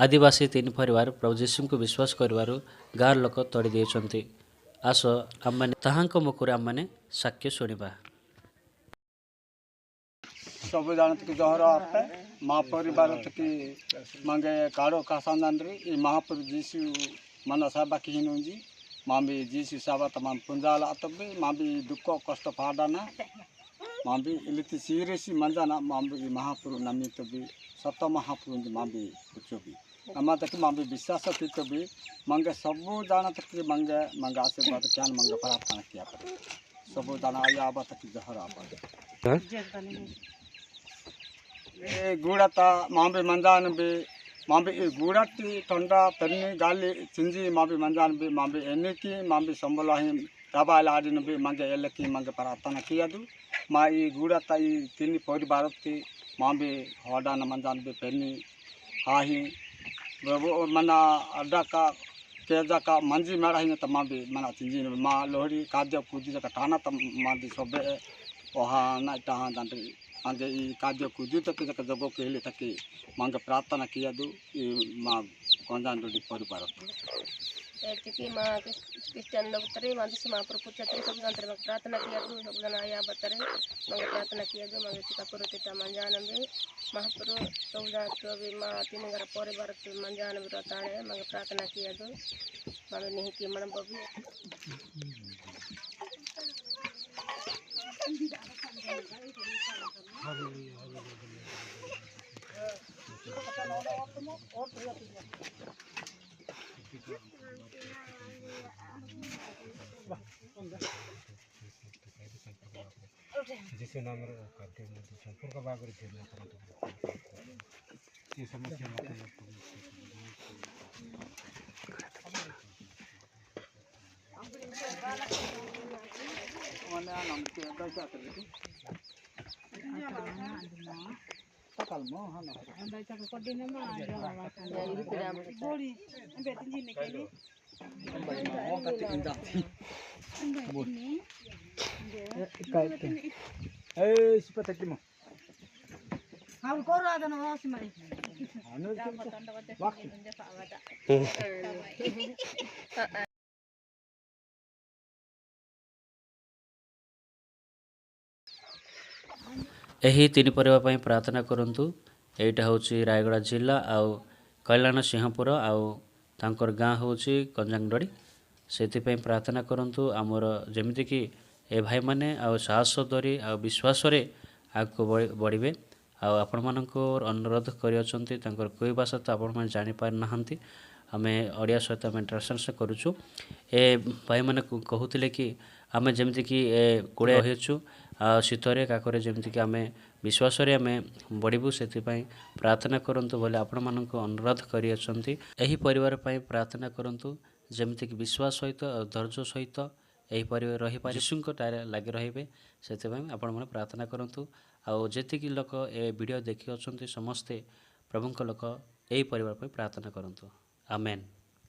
आदिवासी तीन परिवार प्रभु जीशु को विश्वास करिवारु गाँव लोक तोड़ी देइछन्ति। आस आमने ताहांको मुखरे आमने साक्ष्य शुणिबा। सब जानत कि जहर आपे महापरिवार की मंगे काड़ो कासांदानरी ई महापुर जीसु मन साबा की हिनुंजी मांबी जीसु साबा तमाम पुंजाला अतबे मांबी दुख कष्ट पाडाना मांबी इलिति सीरेसी मंजाना मांबी महापुर नमी तबी सत महापुर मांबी कुचोबी अमा तक मांबी विश्वास की तबी मंगे सब जानत कि मंगे मंगा आशीर्वाद ज्ञान मंगे प्रार्थना किया पर सब जाना आया आबा तक जहर आपा गूड़ता मांबी मंजान भी मांबी गूड़ती ठंडा तन्नी गाली चिंजी मांबी मंजान भी मांबी एने की मांबी संबलाही दबाल आडिन भी मंगे एल की मंगे प्रार्थना किया दू माँ ई गूड़ता ई तीन परिवार की मांबी हॉडान मंजान भी पेनी हाही मना अड्डा का केजा का मंजी मेड़ा ही तो मांबी मना चिंजी माँ लोहड़ी काद्य कूदी का टाना तो मांबी सबे वहाँ ना टहा दांडी मांगे ई काद्य कूदी तक जगह के लिए तक मांगे प्रार्थना किया दू माँ कौन डोडी परिवार ऐतिकी माँ क्रिश्चियन लोग तरे माँ जिस माँ प्रभु छत्री सब जानते हैं प्रार्थना किया दू सब जना आया बतरे मांगे प्रार्थना किया दू मांगे चिका करो तेता मंजान में महाप्रभु सब जान तो भी माँ तीन घर परिवार के मंजान में रहताने मांगे प्रार्थना किया दू मांगे नहीं की मन बबी जिसे नाम करते हैं संपूर्ण का बागर थे ये समस्या एही तीन परिवार ପାଇଁ प्रार्थना करंतु। एटा होची रायगड़ा जिला आउ कल्याण सिंहपुर आउ तांकर गाँ होची कंजांगडोड़ी सेति ପାଇଁ प्रार्थना करंतु। आमर जेमिति कि ए भाई माने आउ साहस धरी आउ विश्वास रे आगको बढ़िबे आउ आपण मानको अनुरोध करि अछंती तांकर कोई भाषा तो आपण माने जानि पार नाहंती आमे ओडिया सहित आमे ट्रांसलेशन करूछु। ए भाई माने कहूतिले कि आमे जेमिति कि कोड़े रहिछु शीतरे काकरे जेमिति कि आमे विश्वास रे आमे बढ़िबु सेति ପାଇଁ प्रार्थना करंतु बोले आपण मानको अनुरोध करि अछंती। एही परिवार ପାଇଁ प्रार्थना करंतु जेमिति कि विश्वास सहित धैर्य सहित एही परिवार रहि पारि यीशुଙ୍କ टारे लागि रहिबे सेति ପାଇଁ आपण माने प्रार्थना करंतु। आउ जेति कि लोक ए वीडियो देखि अछंती समस्ते प्रभुଙ୍କ लोक एही परिवार ପାଇଁ प्रार्थना करंतु। आमेन।